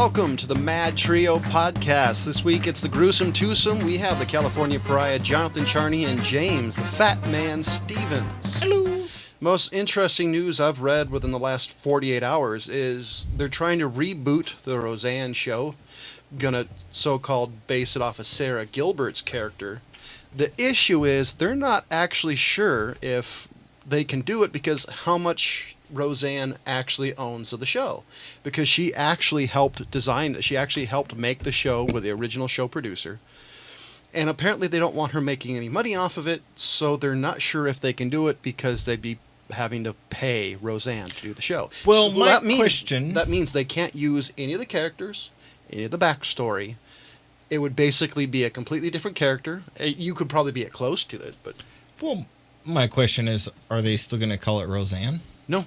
welcome to the MadTrio podcast. This week it's the gruesome twosome. We have the California pariah Jonathan Charney and James, the fat man Stevens. Hello. Most interesting news I've read within the last 48 hours is they're trying to reboot the Roseanne show. Gonna so-called base it off of Sarah Gilbert's character. The issue is they're not actually sure if they can do it because how much Roseanne actually owns of the show, because she actually helped design it. She actually helped make the show with the original show producer, and apparently they don't want her making any money off of it, so they're not sure if they can do it because they'd be having to pay Roseanne to do the show. Well, so my that means, question... That means they can't use any of the characters, any of the backstory. It would basically be a completely different character. You could probably be close to it, but... Well, my question is, are they still going to call it Roseanne? No.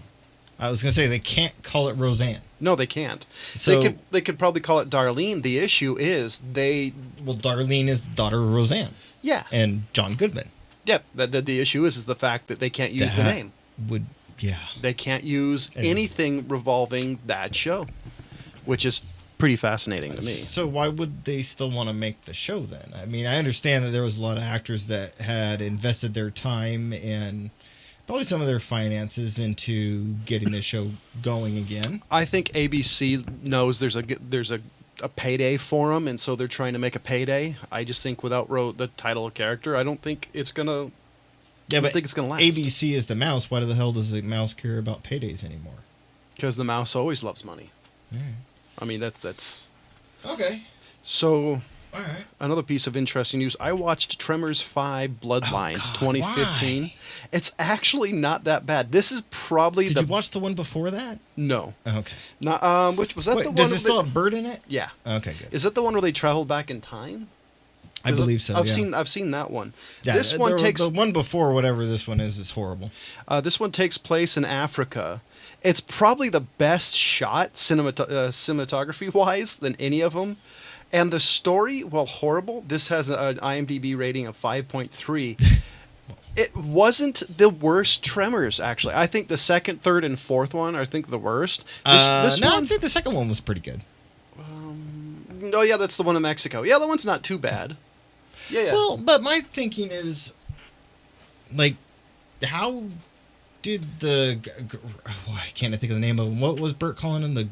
I was going to say they can't call it Roseanne. No, they can't. So, they could probably call it Darlene. The issue is Well, Darlene is the daughter of Roseanne. Yeah. And John Goodman. Yep. The issue is the fact that they can't use the name. Yeah. They can't use anything revolving that show, which is pretty fascinating to me. So why would they still want to make the show then? I mean, I understand that there was a lot of actors that had invested their time and probably some of their finances into getting the show going again. I think ABC knows there's a payday for them, and so they're trying to make a payday. I just think without the title of character, I don't think it's gonna. Yeah, but I think it's gonna last. ABC is the mouse. Why the hell does the mouse care about paydays anymore? Because the mouse always loves money. All right. I mean, that's Okay. So, All right. another piece of interesting news. I watched Tremors 5 Bloodlines 2015. Why? It's actually not that bad. This is probably Did you watch the one before that? No. Oh, okay. Not, which was that Wait, the one? does it still have Bird in it? Yeah. Okay, good. Is that the one where they travel back in time? I believe so. I've seen that one. Yeah, this one takes the one before whatever this one is horrible. This one takes place in Africa. It's probably the best shot cinematography wise than any of them. And the story, while horrible, this has an IMDb rating of 5.3. It wasn't the worst Tremors, actually. I think the second, third, and fourth one are the worst. This one, I'd say the second one was pretty good. Oh yeah, that's the one in Mexico. Yeah, that one's not too bad. Yeah. Well, but my thinking is, like, how did I can't think of the name of them. What was Bert calling them? The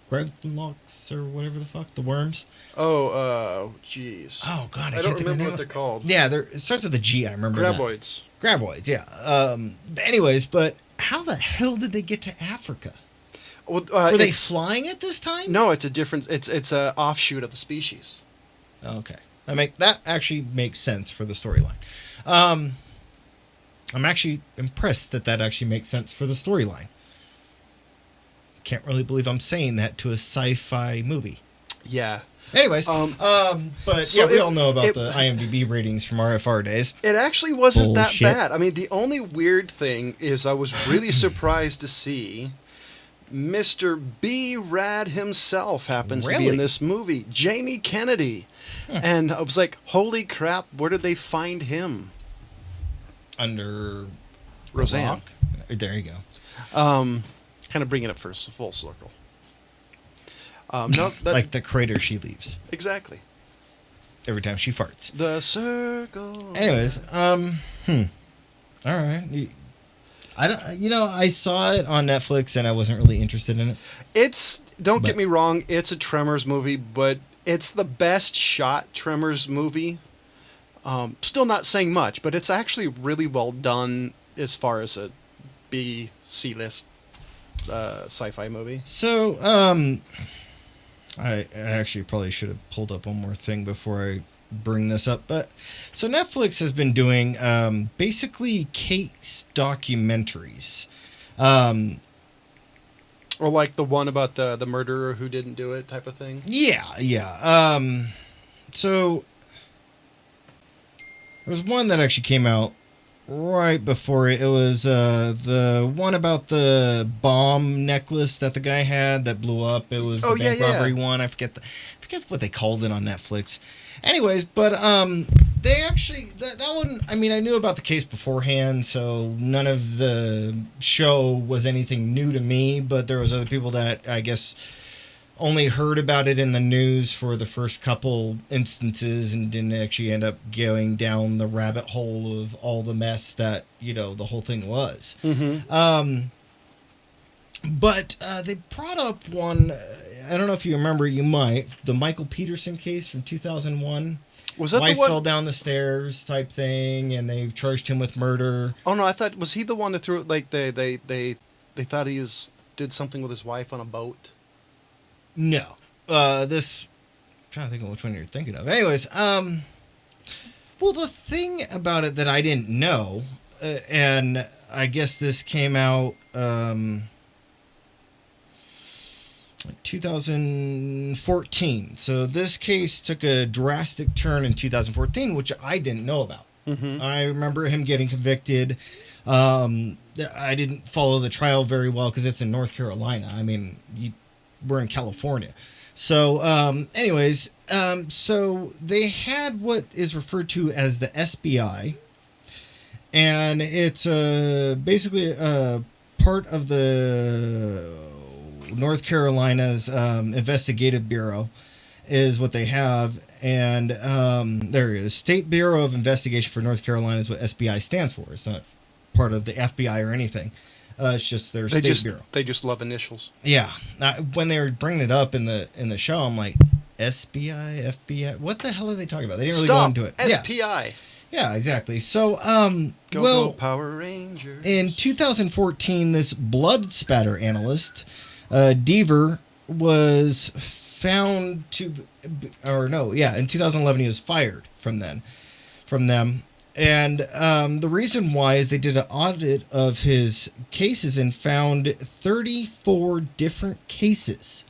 Greglocks or whatever the fuck? The worms? Oh, jeez. Oh, God, I don't remember what they're called. Yeah, it starts with a G, I remember. Graboids. Graboids, yeah. Anyways, but how the hell did they get to Africa? Well, Were they flying at this time? No, it's a different. It's a offshoot of the species. Okay, that actually makes sense for the storyline. I'm actually impressed that actually makes sense for the storyline. Can't really believe I'm saying that to a sci-fi movie. Yeah. Anyways, but so yeah, we all know about the IMDb ratings from RFR days. It actually wasn't that bad. I mean, the only weird thing is I was really surprised to see Mr. B. Rad himself happens to be in this movie, Jamie Kennedy. And I was like, holy crap, where did they find him? Under Roseanne. Rock? There you go. Kind of bringing it for a full circle. Like the crater she leaves. Exactly. Every time she farts. The circle. Anyways, all right. I saw it on Netflix and I wasn't really interested in it. Don't get me wrong, it's a Tremors movie, but it's the best shot Tremors movie. Still not saying much, but it's actually really well done as far as a B, C-list sci-fi movie. So, I actually probably should have pulled up one more thing before I bring this up. But so Netflix has been doing basically case documentaries. Or like the one about the murderer who didn't do it type of thing? Yeah. So there was one that actually came out right before it. It was the one about the bomb necklace that the guy had that blew up. It was the bank robbery one. I forget what they called it on Netflix. Anyways, but they actually that one. I mean, I knew about the case beforehand, so none of the show was anything new to me. But there was other people that I guess only heard about it in the news for the first couple instances and didn't actually end up going down the rabbit hole of all the mess that, the whole thing was. Mm-hmm. But they brought up one, I don't know if you remember, you might, the Michael Peterson case from 2001. Was that Wife the one? fell down the stairs type thing, and they charged him with murder. Oh no, I thought, was he the one that threw it? Like they thought he did something with his wife on a boat. No, I'm trying to think of which one you're thinking of. Anyways, well, the thing about it that I didn't know, and I guess this came out 2014. So this case took a drastic turn in 2014, which I didn't know about. Mm-hmm. I remember him getting convicted. I didn't follow the trial very well because it's in North Carolina. I mean, we're in California. So, anyways, so they had what is referred to as the SBI, and it's basically a part of the North Carolina's investigative bureau is what they have. And there it is. State Bureau of Investigation for North Carolina is what SBI stands for. It's not part of the FBI or anything. It's just their state bureau. They just love initials. Yeah. When they were bringing it up in the show, I'm like, SBI, FBI? What the hell are they talking about? They didn't really go into it. SPI. Yeah, exactly. So, Go Power Rangers. In 2014, this blood spatter analyst, Deaver, was found to, in 2011 he was fired from them. And the reason why is they did an audit of his cases and found 34 different cases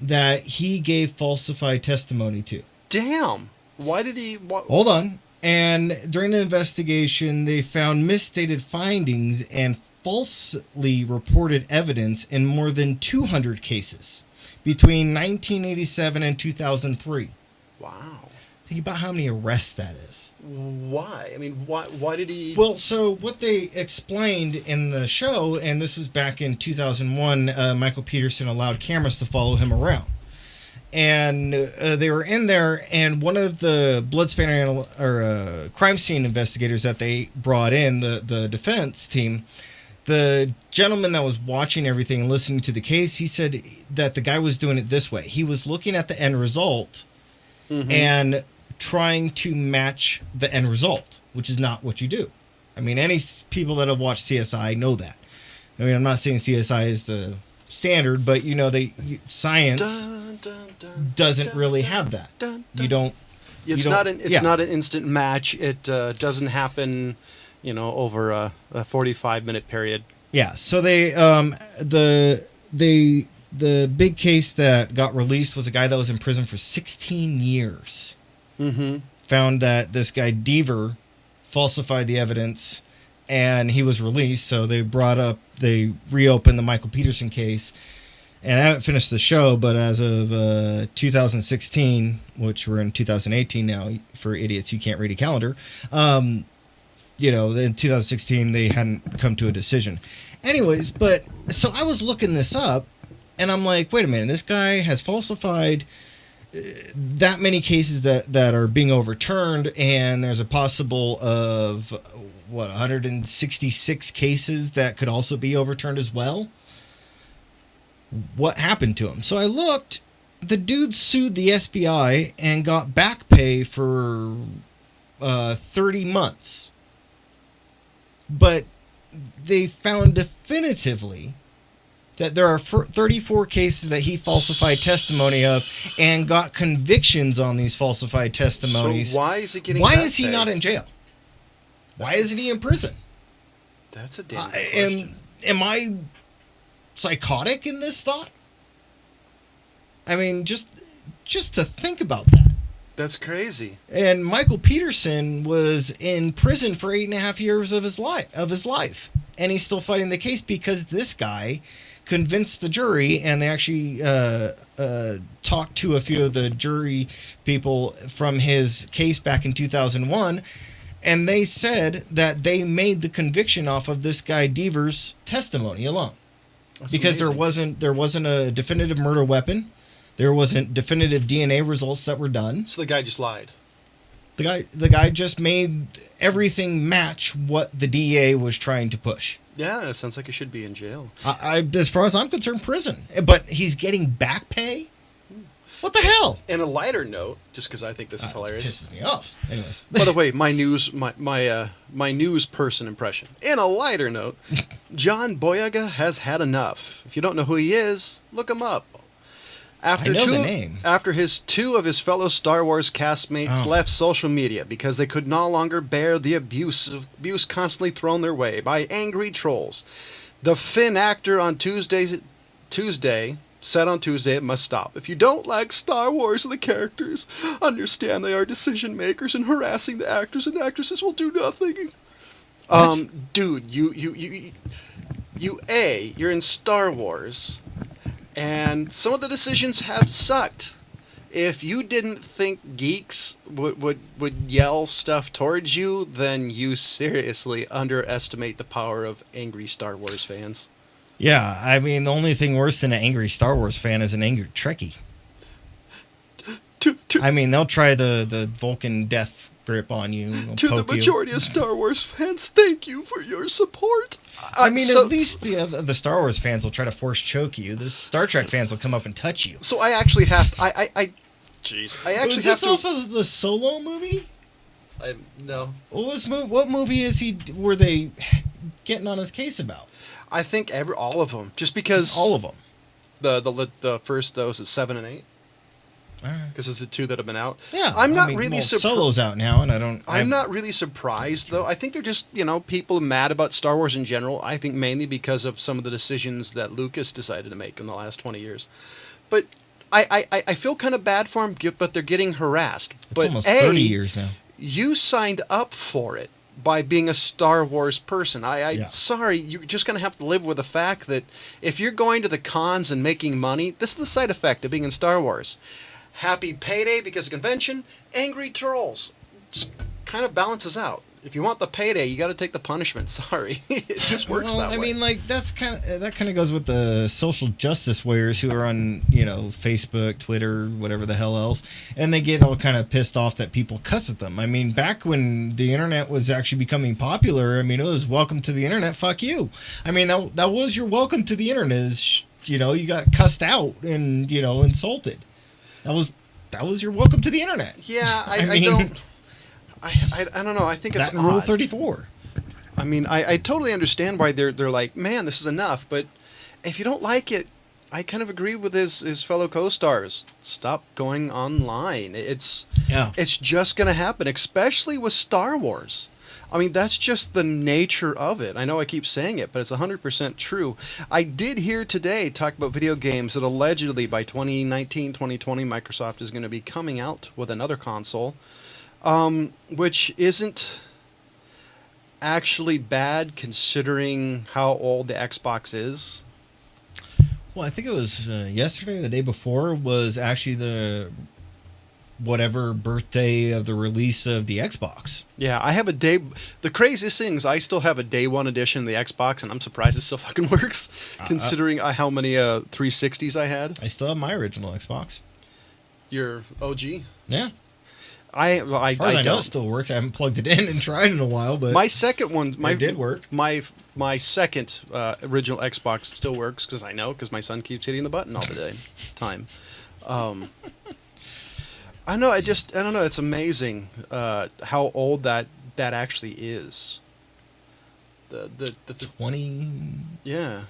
that he gave falsified testimony to. Damn. Why did he... Hold on. And during the investigation, they found misstated findings and falsely reported evidence in more than 200 cases between 1987 and 2003. Wow. Think about how many arrests that is. Why? I mean, why did he... Well, so what they explained in the show, and this is back in 2001, Michael Peterson allowed cameras to follow him around. And they were in there, and one of the blood spanner crime scene investigators that they brought in, the defense team, the gentleman that was watching everything and listening to the case, he said that the guy was doing it this way. He was looking at the end result and trying to match the end result, which is not what you do. I mean, any people that have watched CSI know that. I mean, I'm not saying CSI is the standard, but science doesn't really have that. You don't. It's not an instant match. It doesn't happen, over a 45-minute period. Yeah. So they the big case that got released was a guy that was in prison for 16 years. Mm-hmm. Found that this guy Deaver falsified the evidence, and he was released. So they reopened the Michael Peterson case. And I haven't finished the show, but as of 2016, which we're in 2018 now, for idiots who can't read a calendar, in 2016 they hadn't come to a decision. Anyways, but so I was looking this up, and I'm like, wait a minute, this guy has falsified that many cases that are being overturned, and there's a possible of 166 cases that could also be overturned as well. What happened to him? So I looked. The dude sued the SBI and got back pay for 30 months. But they found definitively that there are 34 cases that he falsified testimony of and got convictions on these falsified testimonies. So why is he getting Why back is he pay? not in jail? Why isn't he in prison? That's a damn good question. Am I psychotic in this thought? I mean, just to think about that. That's crazy. And Michael Peterson was in prison for 8.5 years of his life, and he's still fighting the case because this guy convinced the jury, and they actually talked to a few of the jury people from his case back in 2001, and they said that they made the conviction off of this guy Deaver's testimony alone. That's because amazing. there wasn't a definitive murder weapon. There wasn't definitive DNA results that were done. So the guy just lied. The guy just made everything match what the DEA was trying to push. Yeah, it sounds like he should be in jail. As far as I'm concerned, prison. But he's getting back pay? What the hell? In a lighter note, just because I think this is hilarious. It pisses me off. Anyways. By the way, my news person impression. In a lighter note, John Boyega has had enough. If you don't know who he is, look him up. I know the name. After two of his fellow Star Wars castmates left social media because they could no longer bear the abuse constantly thrown their way by angry trolls, the Finn actor on Tuesday said on Tuesday it must stop. If you don't like Star Wars and the characters, understand they are decision makers, and harassing the actors and actresses will do nothing. Dude, you're in Star Wars. And some of the decisions have sucked. If you didn't think geeks would yell stuff towards you, then you seriously underestimate the power of angry Star Wars fans. Yeah, I mean, the only thing worse than an angry Star Wars fan is an angry Trekkie. I mean, they'll try the Vulcan death grip on you. To the majority of Star Wars fans, thank you for your support. I mean, at least the Star Wars fans will try to force choke you. The Star Trek fans will come up and touch you. So I actually have... Was this off of the Solo movie? No. What movie were they getting on his case about? I think all of them. Just because... All of them. The first, those is 7 and 8. Because it's the two that have been out. Yeah, I'm not really surprised. Solo's out now, and I'm not really surprised, though. I think they're just, people mad about Star Wars in general. I think mainly because of some of the decisions that Lucas decided to make in the last 20 years. But I feel kind of bad for them, but they're getting harassed. But almost 30 years now. You signed up for it by being a Star Wars person. Sorry, you're just going to have to live with the fact that if you're going to the cons and making money, this is the side effect of being in Star Wars. Happy payday because of convention, angry trolls. Just kind of balances out. If you want the payday, you got to take the punishment. Sorry, it just works that way. I mean, like that kind of goes with the social justice warriors who are on Facebook, Twitter, whatever the hell else, and they get all kind of pissed off that people cuss at them. I mean, back when the internet was actually becoming popular, I mean, it was welcome to the internet. Fuck you. I mean, that was your welcome to the internet. Is you got cussed out and insulted. That was your welcome to the internet. Yeah, I don't know. I think it's that Rule 34. I mean, I totally understand why they're like, man, this is enough. But if you don't like it, I kind of agree with his fellow co-stars. Stop going online. It's just going to happen, especially with Star Wars. I mean, that's just the nature of it. I know I keep saying it, but it's 100% true. I did hear today talk about video games that allegedly by 2019, 2020, Microsoft is going to be coming out with another console, which isn't actually bad considering how old the Xbox is. Well, I think it was yesterday, the day before, was actually the whatever birthday of the release of the Xbox. Yeah, I have the craziest thing is I still have a day one edition of the Xbox, and I'm surprised it still fucking works, considering how many 360s I had. I still have my original Xbox. Your OG? Yeah. I know it still works. I haven't plugged it in and tried in a while, but my second one, it did work. My second original Xbox still works because my son keeps hitting the button all the time. I know. I don't know. It's amazing how old that actually is. The 20. Yeah.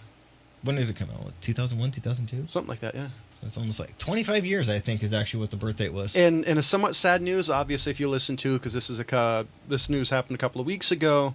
When did it come out? 2001, 2002? Something like that. Yeah. It's almost like 25 years, I think, is actually what the birth date was. And a somewhat sad news, obviously, if you listen to, because this news happened a couple of weeks ago,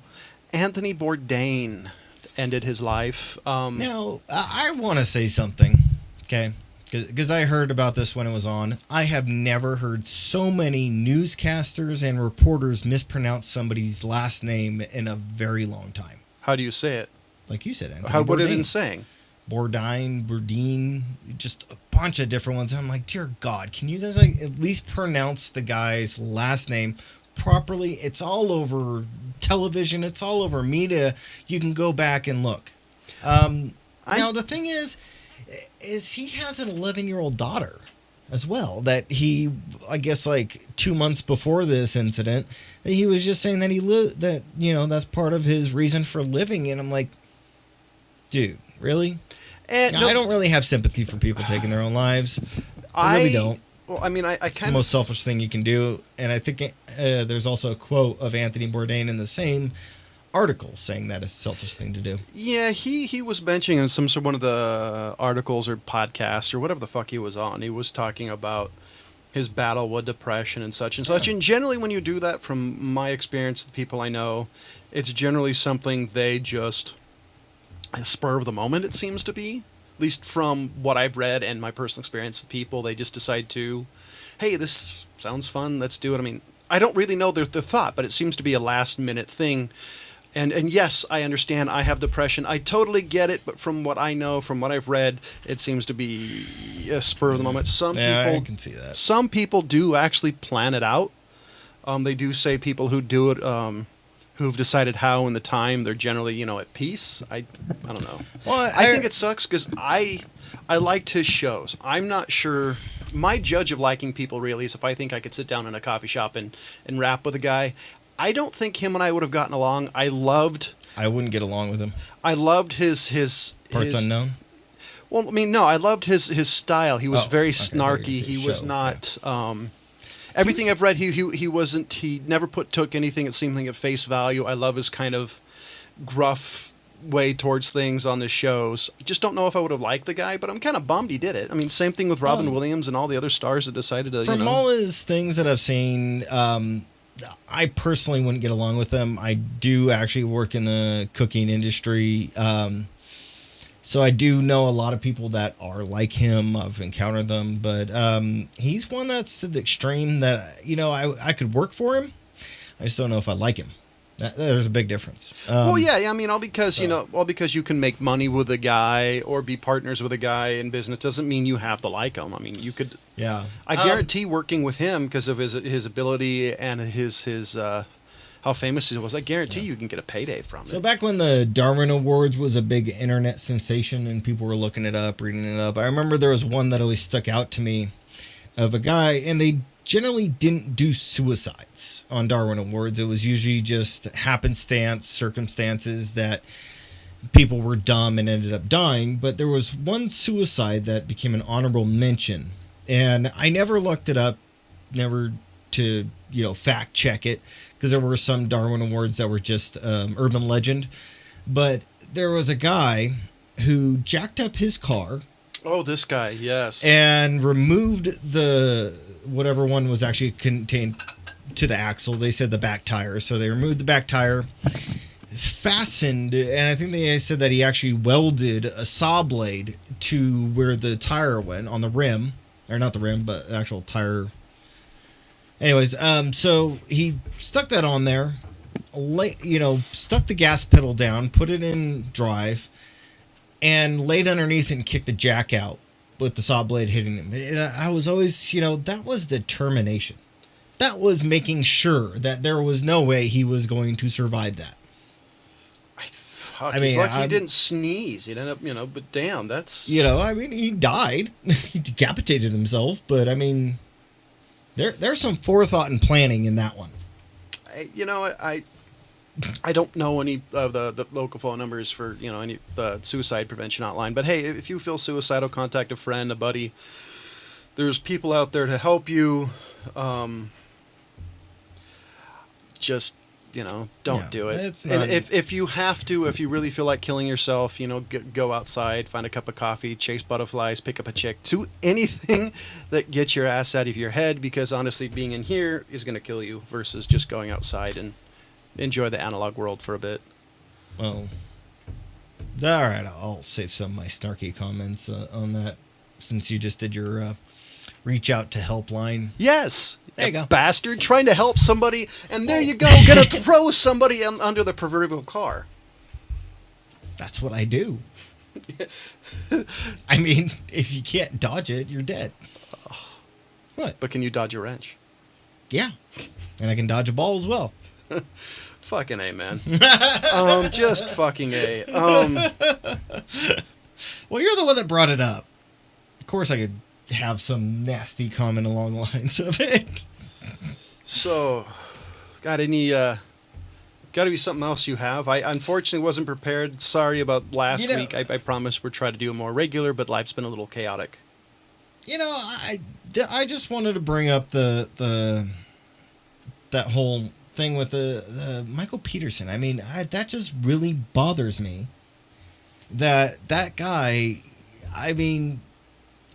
Anthony Bourdain ended his life. Now, I want to say something, okay? Because I heard about this when it was on. I have never heard so many newscasters and reporters mispronounce somebody's last name in a very long time. How do you say it? Like you said, Anthony What Bourdain. have you been saying? Bourdain, just a bunch of different ones. I'm like, dear God, can you guys at least pronounce the guy's last name properly? It's all over television. It's all over media. You can go back and look. Now, the thing is he has an 11-year-old daughter. as well. That he, I guess, like 2 months before this incident, that he was just saying that that's part of his reason for living. And I'm like, dude, really? And I don't really have sympathy for people taking their own lives. I really don't. Well, I mean, it's the most selfish thing you can do. And I think there's also a quote of Anthony Bourdain in the same article saying that it's a selfish thing to do. Yeah, he was mentioning in one of the articles or podcasts or whatever the fuck he was on. He was talking about his battle with depression and such and such. And generally, when you do that, from my experience, the people I know, it's generally something they just spur of the moment. It seems to be, at least from what I've read and my personal experience with people, they just decide to, hey, this sounds fun, let's do it. I mean, I don't really know their thought, but it seems to be a last minute thing. And yes, I understand I have depression. I totally get it, but from what I know, from what I've read, it seems to be a spur of the moment. I can see that. Some people do actually plan it out. They do say people who do it, who've decided how and the time, they're generally, at peace. I don't know. Well, I think it sucks because I liked his shows. I'm not sure. My judge of liking people really is if I think I could sit down in a coffee shop and rap with a guy. I don't think him and I would have gotten along. I wouldn't get along with him. I loved his Parts Unknown. Well, I mean, no, I loved his style. He was very snarky. He was not. Everything I've read, he wasn't. He never took anything. It seemed like at face value. I love his kind of gruff way towards things on the shows. I just don't know if I would have liked the guy, but I'm kind of bummed he did it. I mean, same thing with Robin Williams and all the other stars that decided to. From all his things that I've seen. I personally wouldn't get along with him. I do actually work in the cooking industry. So I do know a lot of people that are like him. I've encountered them. But he's one that's to the extreme that, I could work for him. I just don't know if I like him. There's a big difference. I mean, all because you can make money with a guy or be partners with a guy in business doesn't mean you have to like him. I mean, you could. Yeah. I guarantee working with him because of his ability and his how famous he was. I guarantee you can get a payday from it. So back when the Darwin Awards was a big internet sensation and people were looking it up, reading it up, I remember there was one that always stuck out to me of a guy, and they generally didn't do suicides on Darwin Awards. It was usually just happenstance, circumstances that people were dumb and ended up dying. But there was one suicide that became an honorable mention. And I never looked it up, never to, fact check it, because there were some Darwin Awards that were just urban legend. But there was a guy who jacked up his car. Oh, this guy, yes. And removed whatever one was actually contained to the axle. They said the back tire. So they removed the back tire, fastened, and I think they said that he actually welded a saw blade to where the tire went on the rim. Or not the rim, but the actual tire. Anyways, so he stuck that on there, stuck the gas pedal down, put it in drive, and laid underneath and kicked the jack out with the saw blade hitting him. And I was always, that was determination. That was making sure that there was no way he was going to survive that. He's lucky he didn't sneeze. He'd end up, but damn, that's... he died. He decapitated himself, but, there's some forethought and planning in that one. I don't know any of the local phone numbers for, any the suicide prevention hotline. But hey, if you feel suicidal, contact a friend, a buddy. There's people out there to help you. Just, don't do it. And if you have to, if you really feel like killing yourself, go outside, find a cup of coffee, chase butterflies, pick up a chick. Do anything that gets your ass out of your head, because honestly, being in here is going to kill you versus just going outside and enjoy the analog world for a bit. Well, all right, I'll save some of my snarky comments on that, since you just did your reach out to helpline. Yes, there you go, bastard, trying to help somebody, and there you go, gonna throw somebody under the proverbial car. That's what I do. I mean, if you can't dodge it, you're dead. What? But can you dodge a wrench? Yeah, and I can dodge a ball as well. Fucking A, man. Just fucking A. Well, you're the one that brought it up. Of course I could have some nasty comment along the lines of it. So, got any? Got to be something else you have. I unfortunately wasn't prepared. Sorry about last week. I promise we're trying to do it more regular, but life's been a little chaotic. I just wanted to bring up that whole thing with the Michael Peterson. I mean, that just really bothers me. That guy, I mean,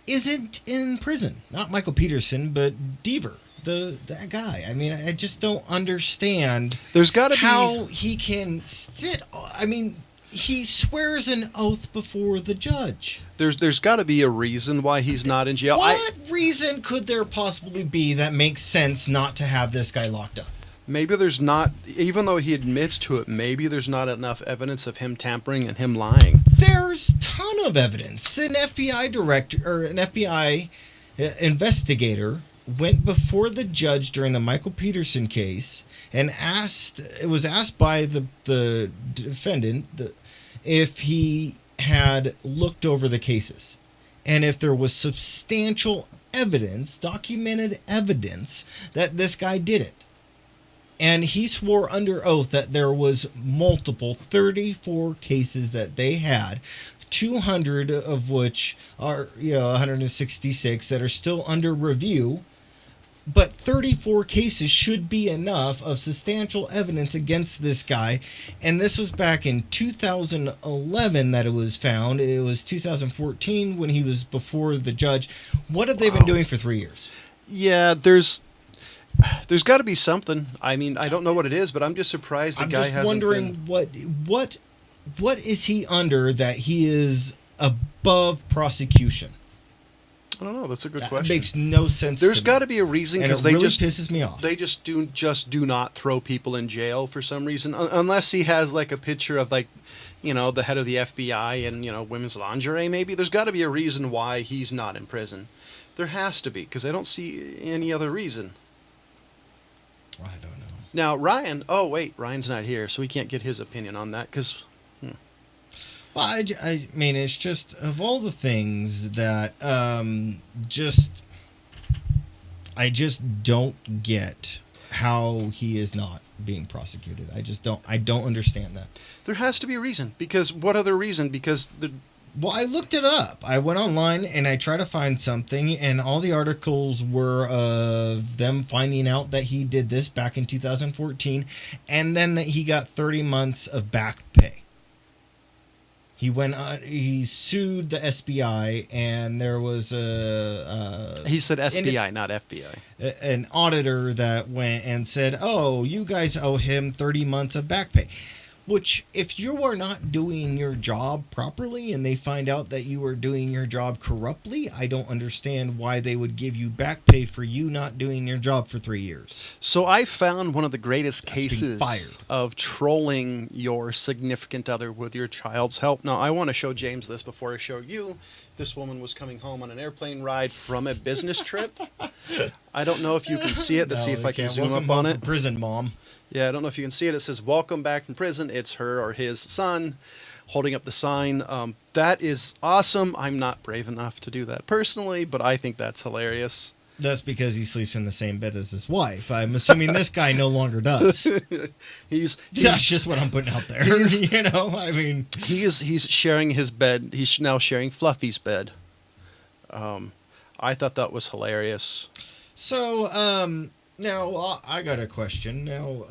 isn't in prison. Not Michael Peterson, but Deaver. That guy. I mean, I just don't understand. There's got to be how he can sit. I mean, he swears an oath before the judge. There's got to be a reason why he's not in jail. What reason could there possibly be that makes sense not to have this guy locked up? Maybe there's not, even though he admits to it, maybe there's not enough evidence of him tampering and him lying. There's a ton of evidence. An FBI director or an FBI investigator went before the judge during the Michael Peterson case and was asked by the defendant if he had looked over the cases and if there was substantial evidence, documented evidence, that this guy did it. And he swore under oath that there was 34 cases that they had, 200 of which are 166 that are still under review. But 34 cases should be enough of substantial evidence against this guy. And this was back in 2011 that it was found. It was 2014 when he was before the judge. What have they been doing for 3 years? Yeah, there's got to be something. I mean, I don't know what it is, but I'm just surprised the guy hasn't been... I'm just wondering what is he under that he is above prosecution? I don't know. That's a good question. That makes no sense. There's got to be a reason, because they really just pisses me off. They just do not throw people in jail for some reason, unless he has like a picture of the head of the FBI and women's lingerie. Maybe there's got to be a reason why he's not in prison. There has to be, because I don't see any other reason. I don't know. Now Ryan. Oh wait, Ryan's not here, so we can't get his opinion on that because. Well, I mean, it's just, of all the things that I just don't get how he is not being prosecuted. I don't understand that. There has to be a reason, because what other reason? Because Well, I looked it up. I went online and I tried to find something, and all the articles were of them finding out that he did this back in 2014, and then that he got 30 months of back pay. He sued the SBI, and there was he said SBI, not FBI. An auditor that went and said, "Oh, you guys owe him 30 months of back pay." Which, if you are not doing your job properly and they find out that you are doing your job corruptly, I don't understand why they would give you back pay for you not doing your job for 3 years. So I found one of the greatest cases of trolling your significant other with your child's help. Now, I want to show James this before I show you. This woman was coming home on an airplane ride from a business trip. I don't know if you can see it. Let's see if I can zoom up on it. Prison, Mom. Yeah, I don't know if you can see it. It says, "Welcome back from prison." It's her or his son holding up the sign. That is awesome. I'm not brave enough to do that personally, but I think that's hilarious. That's because he sleeps in the same bed as his wife. I'm assuming this guy no longer does. He's That's just what I'm putting out there. I mean, he's sharing his bed. He's now sharing Fluffy's bed. I thought that was hilarious. So, now I got a question. Now,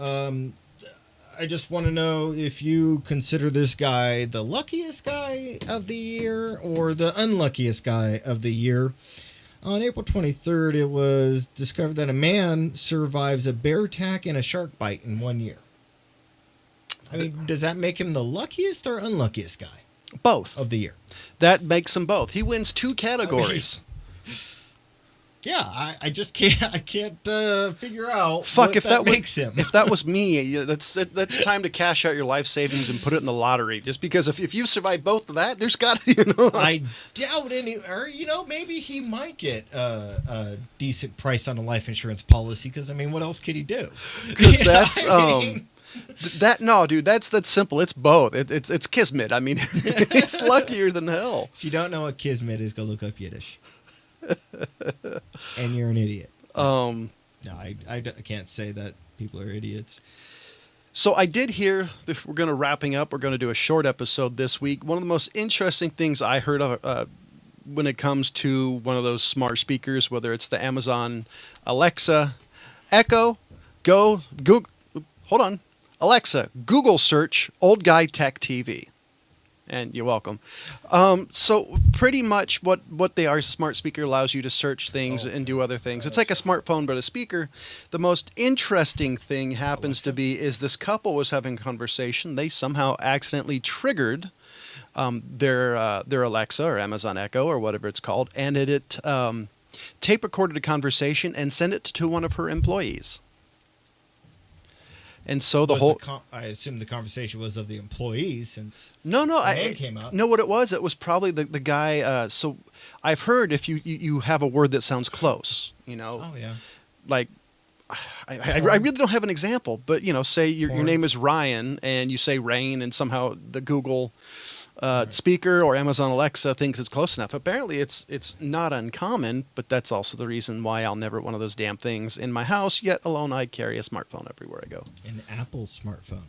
I just want to know if you consider this guy the luckiest guy of the year or the unluckiest guy of the year. On April 23rd, it was discovered that a man survives a bear attack and a shark bite in 1 year. I mean, does that make him the luckiest or unluckiest guy? Both. Of the year. That makes him both. He wins 2 categories. Yeah, I just can't figure out Fuck, if that makes him. If that was me, that's time to cash out your life savings and put it in the lottery. Just because if you survive both of that, there's got to, I doubt any, or maybe he might get a decent price on a life insurance policy, because I mean, what else could he do? Because that's dude, that's simple. It's both. It's kismet. I mean, it's luckier than hell. If you don't know what kismet is, go look up Yiddish. And you're an idiot. Um, No, I can't say that people are idiots. So I did hear that we're going to wrapping up. We're going to do a short episode this week. One of the most interesting things I heard of when it comes to one of those smart speakers, whether it's the Amazon Alexa, Echo, Google. Hold on, Alexa, Google search Old Guy Tech TV. And you're welcome. So pretty much what they are, smart speaker allows you to search things and do other things. It's like a smartphone, but a speaker. The most interesting thing happens to be is this couple was having a conversation. They somehow accidentally triggered their Alexa or Amazon Echo or whatever it's called, and it tape recorded a conversation and sent it to one of her employees. And so the whole... I assume the conversation was of the employees since the name came out. No, what it was probably the guy... so I've heard if you have a word that sounds close, Oh, yeah. like... I really don't have an example, but, say your name is Ryan and you say rain and somehow the Google speaker or Amazon Alexa thinks it's close enough. Apparently it's not uncommon, but that's also the reason why I'll never one of those damn things in my house, yet alone I carry a smartphone everywhere I go. An Apple smartphone.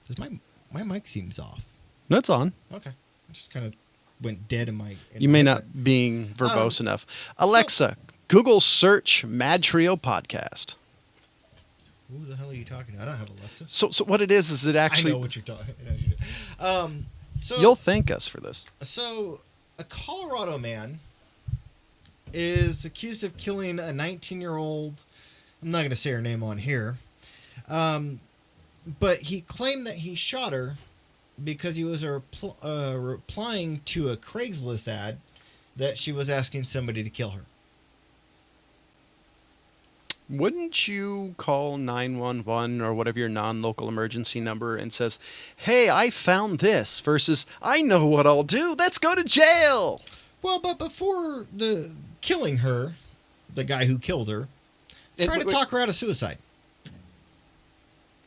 Does my mic seems off? No, it's on. Okay. It just kind of went dead in my... You may not being verbose enough. Alexa, Google search MadTrio podcast. Who the hell are you talking to? I don't have Alexa. So what it is it actually... I know what you're talking. So you'll thank us for this. So a Colorado man is accused of killing a 19-year-old. I'm not going to say her name on here. But he claimed that he shot her because he was replying to a Craigslist ad that she was asking somebody to kill her. Wouldn't you call 911 or whatever your non-local emergency number and says, "Hey, I found this," versus, "I know what I'll do. Let's go to jail." Well, but before the killing her, the guy who killed her tried to talk her out of suicide.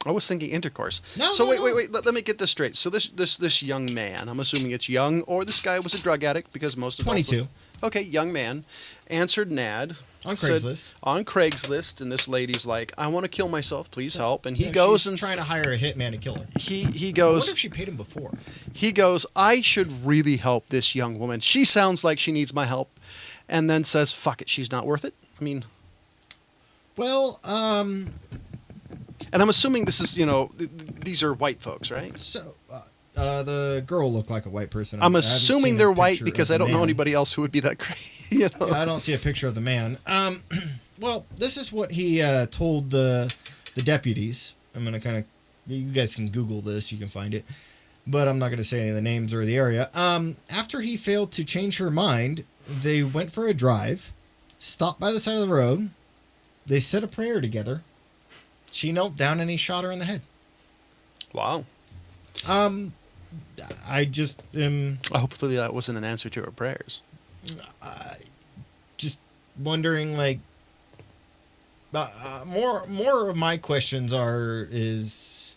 I was thinking intercourse. No, wait. Let me get this straight. So this young man, I'm assuming it's young, or this guy was a drug addict because most of 22. Okay, young man, answered an ad. On Craigslist. On Craigslist, and this lady's like, "I want to kill myself, please help." And he goes she's trying to hire a hitman to kill her. He goes... I wonder if she paid him before. He goes, "I should really help this young woman. She sounds like she needs my help." And then says, "Fuck it, she's not worth it." I mean... Well, And I'm assuming this is, these are white folks, right? So, the girl looked like a white person. I'm assuming they're white because I don't know anybody else who would be that crazy. Yeah, I don't see a picture of the man. Well, this is what he told the deputies. I'm going to kind of... You guys can Google this. You can find it. But I'm not going to say any of the names or the area. After he failed to change her mind, they went for a drive, stopped by the side of the road. They said a prayer together. She knelt down and he shot her in the head. Wow. I just am... Hopefully that wasn't an answer to her prayers. Just wondering, like... more of my questions is...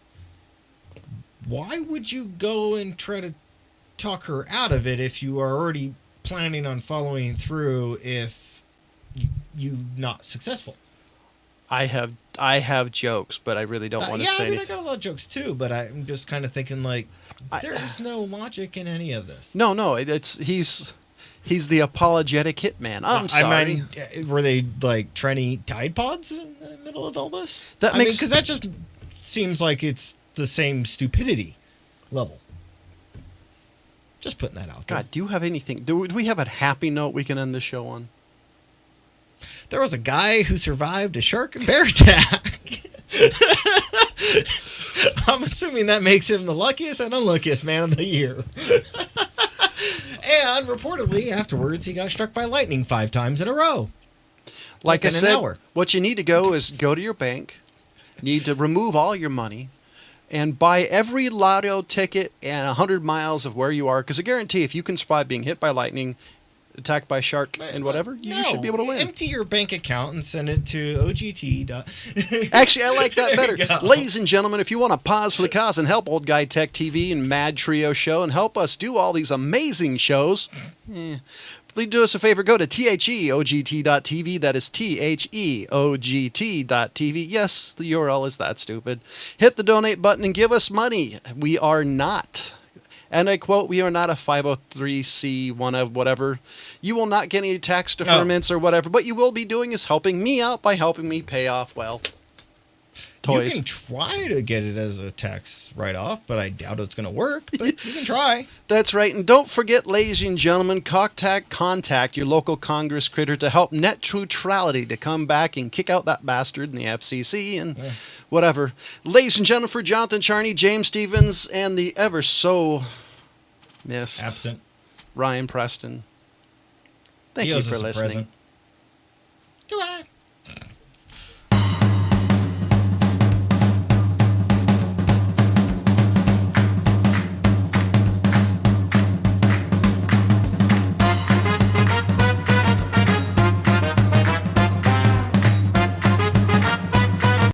Why would you go and try to talk her out of it if you are already planning on following through if you're not successful? I have jokes, but I really don't want to say anything. I got a lot of jokes too, but I'm just kind of thinking like there's no logic in any of this. No, he's the apologetic hitman. I'm sorry. I mean, were they like trying to eat Tide Pods in the middle of all this? Because that just seems like it's the same stupidity level. Just putting that out there. God, do you have anything? Do we have a happy note we can end the show on? There was a guy who survived a shark and bear attack. I'm assuming that makes him the luckiest and unluckiest man of the year. And reportedly, afterwards, he got struck by lightning 5 times in a row. Like I said, what you need to go is go to your bank, need to remove all your money, and buy every lotto ticket and 100 miles of where you are. Because I guarantee if you can survive being hit by lightning, attacked by shark and whatever, you should be able to win. Empty your bank account and send it to OGT. Actually, I like that better. Go. Ladies and gentlemen, if you want to pause for the cause and help Old Guy Tech TV and MadTrio show and help us do all these amazing shows, please do us a favor. Go to THEOGT.tv. That is THEOGT.tv. Yes, the URL is that stupid. Hit the donate button and give us money. We are not, and I quote, we are not a 503c1 of whatever. You will not get any tax deferments or whatever. What you will be doing is helping me out by helping me pay off, well, toys. You can try to get it as a tax write-off, but I doubt it's going to work. But you can try. That's right. And don't forget, ladies and gentlemen, contact your local Congress critter to help net neutrality to come back and kick out that bastard in the FCC and whatever. Ladies and gentlemen, for Jonathan Charney, James Stevens, and the ever so missed Absent Ryan Preston, thank you for listening.